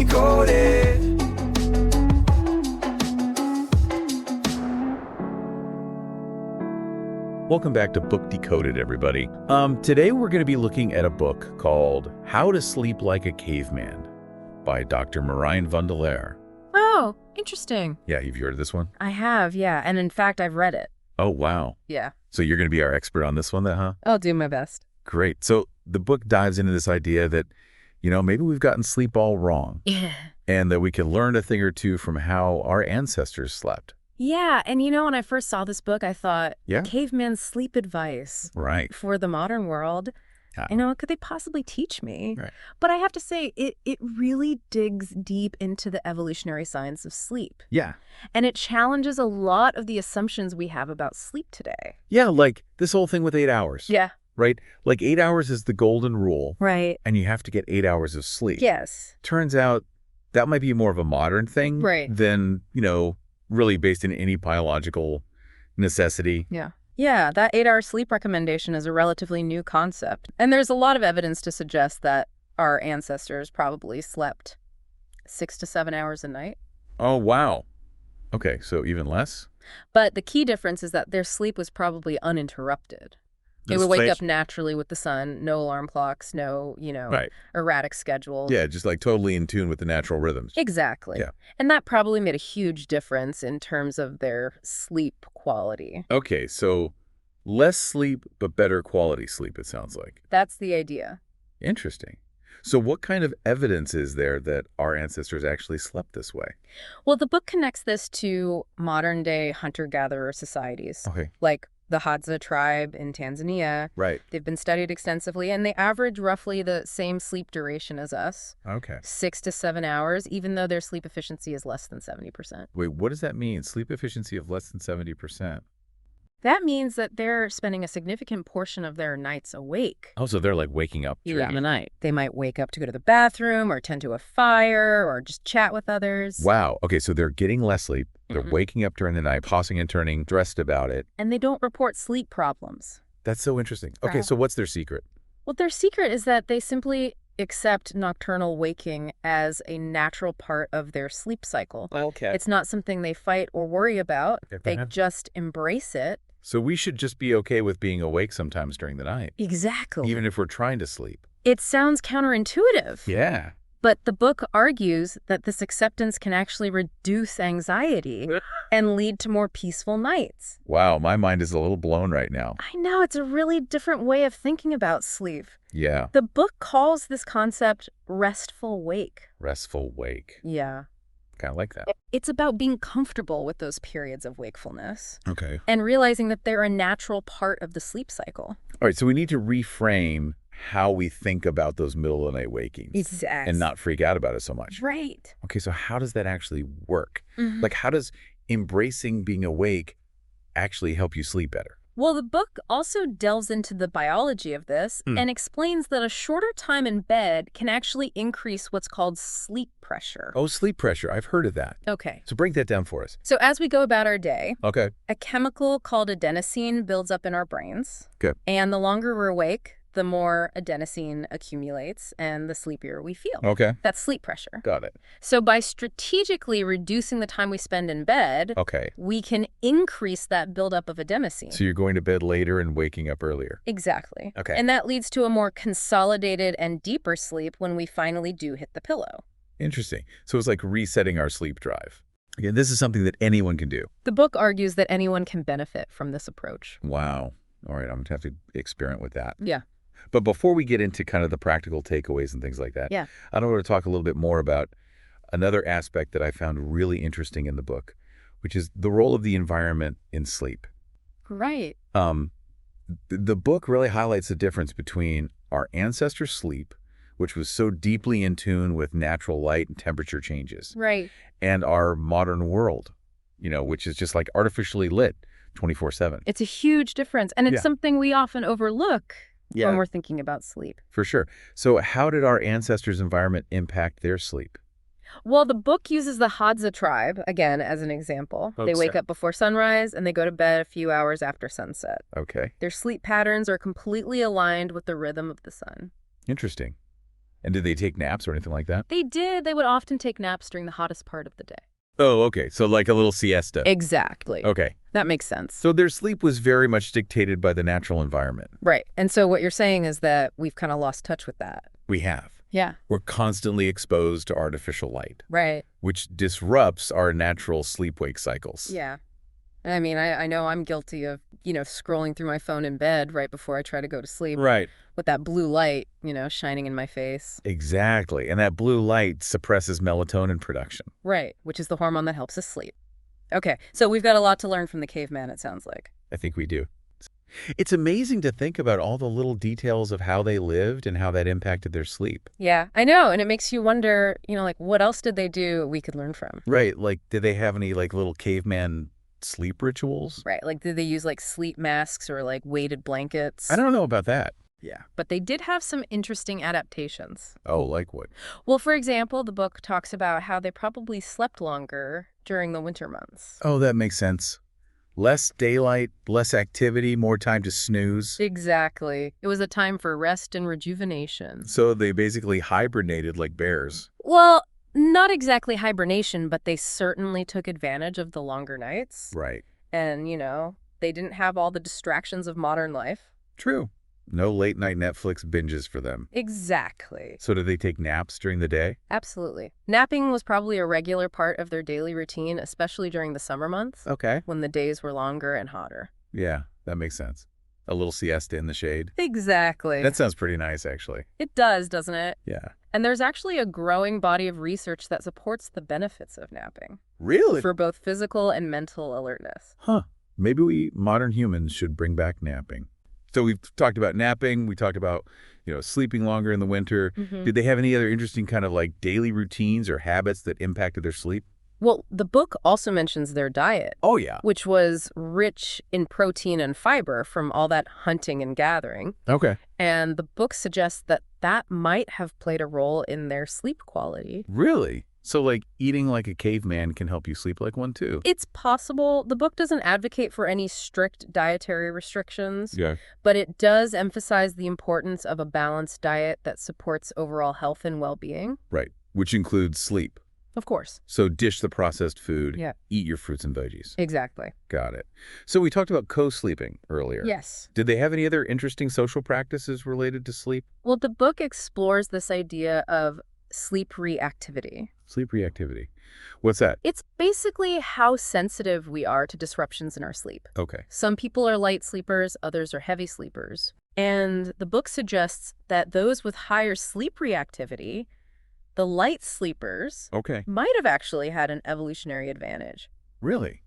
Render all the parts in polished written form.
Decoded. Welcome back to Book Decoded, everybody. Today we're going to be looking at a book called How to Sleep Like a Caveman by Dr. Merijn van der Laar. Oh, interesting. Yeah, you've heard of this one? I have, yeah. And in fact, I've read it. Oh, wow. Yeah. So you're going to be our expert on this one then, huh? I'll do my best. Great. So the book dives into this idea that, maybe we've gotten sleep all wrong. Yeah. And that we can learn a thing or two from how our ancestors slept. Yeah, and when I first saw this book, I thought, Yeah. caveman's sleep advice Right. for the modern world. Yeah. Could they possibly teach me? Right. But I have to say, it really digs deep into the evolutionary science of sleep. Yeah. And it challenges a lot of the assumptions we have about sleep today. Yeah, like this whole thing with 8 hours. Yeah. Right? Like 8 hours is the golden rule. Right. And you have to get 8 hours of sleep. Yes. Turns out that might be more of a modern thing Right. than, really based in any biological necessity. Yeah. Yeah, that 8-hour sleep recommendation is a relatively new concept. And there's a lot of evidence to suggest that our ancestors probably slept 6 to 7 hours a night. Oh, wow. Okay, so even less? But the key difference is that their sleep was probably uninterrupted. They would wake up naturally with the sun, no alarm clocks, no, Right. erratic schedules. Yeah, just like totally in tune with the natural rhythms. Exactly. Yeah. And that probably made a huge difference in terms of their sleep quality. Okay, so less sleep, but better quality sleep, it sounds like. That's the idea. Interesting. So what kind of evidence is there that our ancestors actually slept this way? Well, the book connects this to modern-day hunter-gatherer societies. Okay. Like the Hadza tribe in Tanzania. Right. They've been studied extensively, and they average roughly the same sleep duration as us. Okay. 6 to 7 hours, even though their sleep efficiency is less than 70%. Wait, what does that mean? Sleep efficiency of less than 70%? That means that they're spending a significant portion of their nights awake. Oh, so they're like waking up during the night. They might wake up to go to the bathroom or tend to a fire or just chat with others. Wow. Okay, so they're getting less sleep. They're Mhm. waking up during the night, tossing and turning, dressed about it. And they don't report sleep problems. That's so interesting. Okay, Wow. so what's their secret? Well, their secret is that they simply accept nocturnal waking as a natural part of their sleep cycle. Okay. It's not something they fight or worry about. Okay, They perhaps. just embrace it. So we should just be okay with being awake sometimes during the night, Exactly. even if we're trying to sleep. It sounds counterintuitive. Yeah. But the book argues that this acceptance can actually reduce anxiety and lead to more peaceful nights. Wow, my mind is a little blown right now. I know, it's a really different way of thinking about sleep. Yeah. The book calls this concept restful wake. Restful wake. Yeah. Kind of like that. It's about being comfortable with those periods of wakefulness Okay. and realizing that they're a natural part of the sleep cycle. All right, so we need to reframe how we think about those middle of the night wakings. Exactly. And not freak out about it so much. Right. Okay, so how does that actually work? Mhm. Like, how does embracing being awake actually help you sleep better? Well, the book also delves into the biology of this and explains that a shorter time in bed can actually increase what's called sleep pressure. Oh, sleep pressure. I've heard of that. Okay. So break that down for us. So as we go about our day, Okay. a chemical called adenosine builds up in our brains. Good. And the longer we're awake, the more adenosine accumulates and the sleepier we feel. Okay. That's sleep pressure. Got it. So by strategically reducing the time we spend in bed, Okay. we can increase that buildup of adenosine. So you're going to bed later and waking up earlier. Exactly. Okay. And that leads to a more consolidated and deeper sleep when we finally do hit the pillow. Interesting. So it's like resetting our sleep drive. Again, this is something that anyone can do. The book argues that anyone can benefit from this approach. Wow. All right, I'm going to have to experiment with that. Yeah. But before we get into kind of the practical takeaways and things like that, Yeah. I want to talk a little bit more about another aspect that I found really interesting in the book, which is the role of the environment in sleep. Right. The book really highlights the difference between our ancestors' sleep, which was so deeply in tune with natural light and temperature changes, Right. and our modern world, which is just like artificially lit 24/7. It's a huge difference. And it's Yeah. something we often overlook when we're thinking about sleep. For sure. So how did our ancestors' environment impact their sleep? Well, the book uses the Hadza tribe, again, as an example. They wake up before sunrise and they go to bed a few hours after sunset. Okay. Their sleep patterns are completely aligned with the rhythm of the sun. Interesting. And did they take naps or anything like that? They did. They would often take naps during the hottest part of the day. Oh, okay. So like a little siesta. Exactly. Okay. That makes sense. So their sleep was very much dictated by the natural environment. Right. And so what you're saying is that we've kind of lost touch with that. We have. Yeah. We're constantly exposed to artificial light, Right. which disrupts our natural sleep-wake cycles. Yeah. I mean, I know I'm guilty of, scrolling through my phone in bed right before I try to go to sleep. Right. With that blue light, shining in my face. Exactly. And that blue light suppresses melatonin production. Right. Which is the hormone that helps us sleep. Okay. So we've got a lot to learn from the caveman, it sounds like. I think we do. It's amazing to think about all the little details of how they lived and how that impacted their sleep. Yeah, I know. And it makes you wonder, what else did they do we could learn from? Right. Like, did they have any, little caveman sleep rituals? Right. Like, did they use, sleep masks or, weighted blankets? I don't know about that. Yeah. But they did have some interesting adaptations. Oh, like what? Well, for example, the book talks about how they probably slept longer during the winter months. Oh, that makes sense. Less daylight, less activity, more time to snooze. Exactly. It was a time for rest and rejuvenation. So they basically hibernated like bears. Well, not exactly hibernation, but they certainly took advantage of the longer nights. Right. And, they didn't have all the distractions of modern life. True. No late-night Netflix binges for them. Exactly. So did they take naps during the day? Absolutely. Napping was probably a regular part of their daily routine, especially during the summer months. Okay. When the days were longer and hotter. Yeah, that makes sense. A little siesta in the shade. Exactly. That sounds pretty nice, actually. It does, doesn't it? Yeah. And there's actually a growing body of research that supports the benefits of napping. Really? For both physical and mental alertness. Huh. Maybe we modern humans should bring back napping. So we've talked about napping. We talked about, sleeping longer in the winter. Mm-hmm. Did they have any other interesting kind of daily routines or habits that impacted their sleep? Well, the book also mentions their diet. Oh, yeah. Which was rich in protein and fiber from all that hunting and gathering. Okay. And the book suggests that that might have played a role in their sleep quality. Really? So, eating like a caveman can help you sleep like one, too? It's possible. The book doesn't advocate for any strict dietary restrictions. Yeah. But it does emphasize the importance of a balanced diet that supports overall health and well-being. Right. Which includes sleep. Of course. So dish the processed food. Yeah. Eat your fruits and veggies. Exactly. Got it. So we talked about co-sleeping earlier. Yes. Did they have any other interesting social practices related to sleep? Well, the book explores this idea of sleep reactivity. Sleep reactivity. What's that? It's basically how sensitive we are to disruptions in our sleep. Okay. Some people are light sleepers, others are heavy sleepers. And the book suggests that those with higher sleep reactivity, the light sleepers, might have actually had an evolutionary advantage. Really?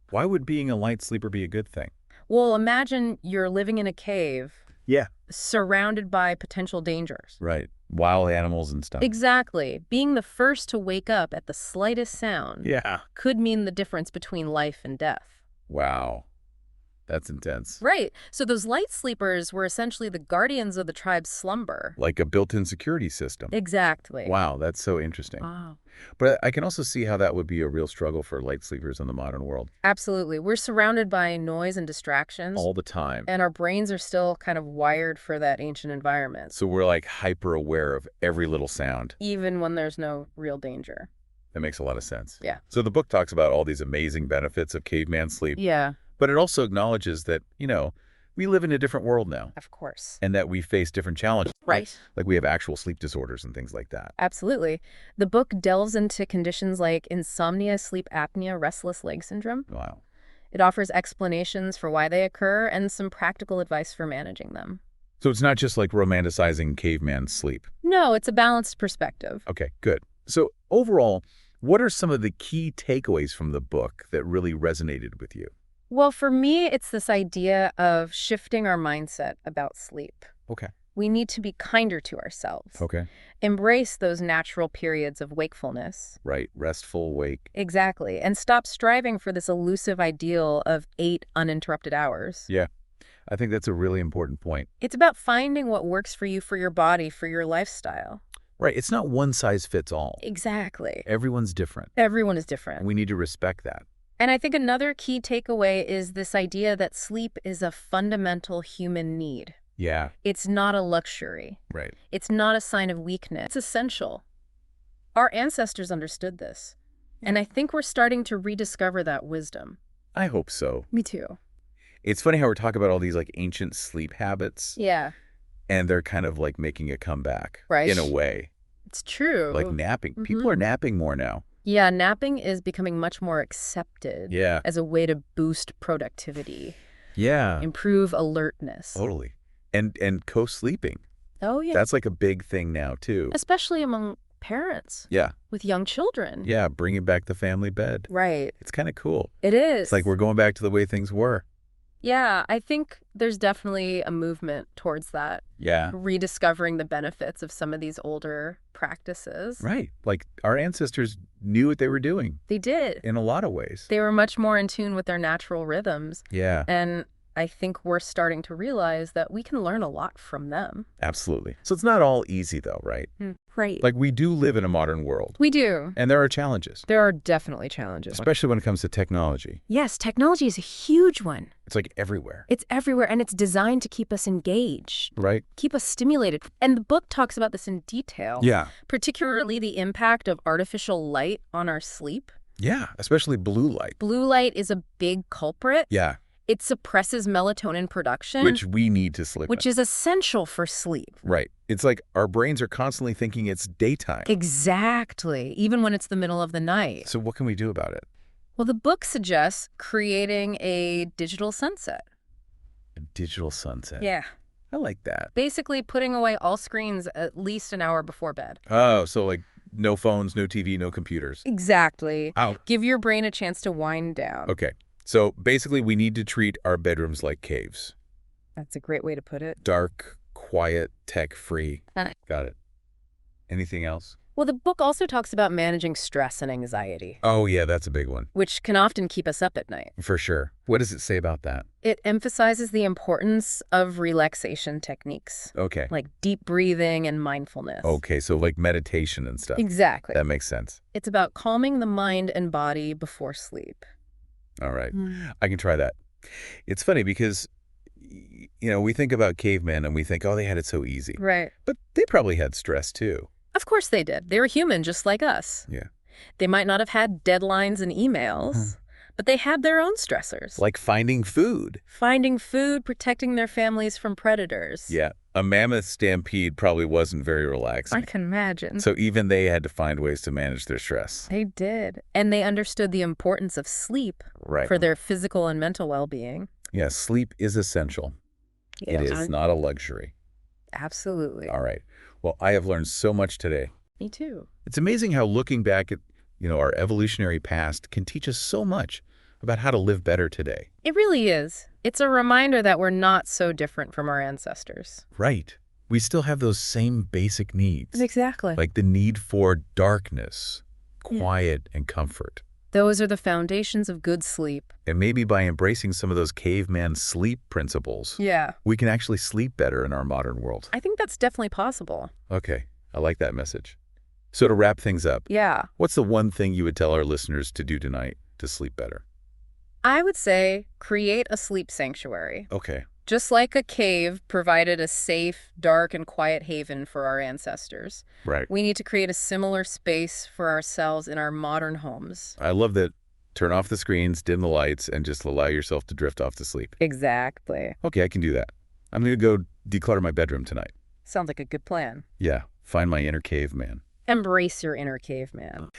Why would being a light sleeper be a good thing? Well, imagine you're living in a cave. Yeah. Surrounded by potential dangers. Right. Wild animals and stuff. Exactly. Being the first to wake up at the slightest sound could mean the difference between life and death. Wow. That's intense. Right. So those light sleepers were essentially the guardians of the tribe's slumber. Like a built-in security system. Exactly. Wow, that's so interesting. Wow. But I can also see how that would be a real struggle for light sleepers in the modern world. Absolutely. We're surrounded by noise and distractions. All the time. And our brains are still kind of wired for that ancient environment. So we're hyper aware of every little sound. Even when there's no real danger. That makes a lot of sense. Yeah. So the book talks about all these amazing benefits of caveman sleep. Yeah. But it also acknowledges that, we live in a different world now. Of course. And that we face different challenges. Right. Like we have actual sleep disorders and things like that. Absolutely. The book delves into conditions like insomnia, sleep apnea, restless leg syndrome. Wow. It offers explanations for why they occur and some practical advice for managing them. So it's not just romanticizing caveman sleep. No, it's a balanced perspective. Okay, good. So overall, what are some of the key takeaways from the book that really resonated with you? Well, for me, it's this idea of shifting our mindset about sleep. Okay. We need to be kinder to ourselves. Okay. Embrace those natural periods of wakefulness. Right. Restful, wake. Exactly. And stop striving for this elusive ideal of 8 uninterrupted hours. Yeah. I think that's a really important point. It's about finding what works for you, for your body, for your lifestyle. Right. It's not one size fits all. Exactly. Everyone's different. Everyone is different. And we need to respect that. And I think another key takeaway is this idea that sleep is a fundamental human need. Yeah. It's not a luxury. Right. It's not a sign of weakness. It's essential. Our ancestors understood this. And I think we're starting to rediscover that wisdom. I hope so. Me too. It's funny how we're talking about all these like ancient sleep habits. Yeah. And they're kind of like making a comeback. Right. In a way. It's true. Like napping. People are napping more now. Yeah, napping is becoming much more accepted as a way to boost productivity. Yeah. Improve alertness. Totally. And co-sleeping. Oh, yeah. That's like a big thing now, too. Especially among parents. Yeah. With young children. Yeah, bringing back the family bed. Right. It's kind of cool. It is. It's like we're going back to the way things were. Yeah, I think there's definitely a movement towards that. Yeah. Rediscovering the benefits of some of these older practices. Right. Like our ancestors knew what they were doing. They did. In a lot of ways. They were much more in tune with their natural rhythms. Yeah. And I think we're starting to realize that we can learn a lot from them. Absolutely. So it's not all easy, though, right? Right. Like we do live in a modern world. We do. And there are challenges. There are definitely challenges. Especially when it comes to technology. Yes, technology is a huge one. It's like everywhere. It's everywhere, and it's designed to keep us engaged. Right. Keep us stimulated. And the book talks about this in detail. Yeah. Particularly the impact of artificial light on our sleep. Yeah, especially blue light. Blue light is a big culprit. Yeah. It suppresses melatonin production. Which we need to sleep. Which is essential for sleep. Right. It's like our brains are constantly thinking it's daytime. Exactly. Even when it's the middle of the night. So what can we do about it? Well, the book suggests creating a digital sunset. A digital sunset. Yeah. I like that. Basically putting away all screens at least an hour before bed. Oh, so like no phones, no TV, no computers. Exactly. Ow. Give your brain a chance to wind down. Okay. So basically we need to treat our bedrooms like caves. That's a great way to put it. Dark, quiet, tech-free. Got it. Anything else? Well, the book also talks about managing stress and anxiety. Oh, yeah, that's a big one. Which can often keep us up at night. For sure. What does it say about that? It emphasizes the importance of relaxation techniques. Okay. Like deep breathing and mindfulness. Okay, so like meditation and stuff. Exactly. That makes sense. It's about calming the mind and body before sleep. All right. I can try that. It's funny because, we think about cavemen and we think, oh, they had it so easy. Right. But they probably had stress, too. Of course they did. They were human just like us. Yeah. They might not have had deadlines and emails, but they had their own stressors. Like finding food. Finding food, protecting their families from predators. Yeah. A mammoth stampede probably wasn't very relaxing. I can imagine. So even they had to find ways to manage their stress. They did. And they understood the importance of sleep for their physical and mental well-being. Yeah, sleep is essential. Yeah. It is not a luxury. Absolutely. All right. Well, I have learned so much today. Me too. It's amazing how looking back at, our evolutionary past can teach us so much about how to live better today. It really is. It's a reminder that we're not so different from our ancestors. Right. We still have those same basic needs. Exactly. Like the need for darkness, quiet, and comfort. Those are the foundations of good sleep. And maybe by embracing some of those caveman sleep principles, we can actually sleep better in our modern world. I think that's definitely possible. Okay. I like that message. So to wrap things up, what's the one thing you would tell our listeners to do tonight to sleep better? I would say create a sleep sanctuary. Okay. Just like a cave provided a safe, dark, and quiet haven for our ancestors. Right. We need to create a similar space for ourselves in our modern homes. I love that. Turn off the screens, dim the lights, and just allow yourself to drift off to sleep. Exactly. Okay, I can do that. I'm going to go declutter my bedroom tonight. Sounds like a good plan. Yeah. Find my inner caveman. Embrace your inner caveman.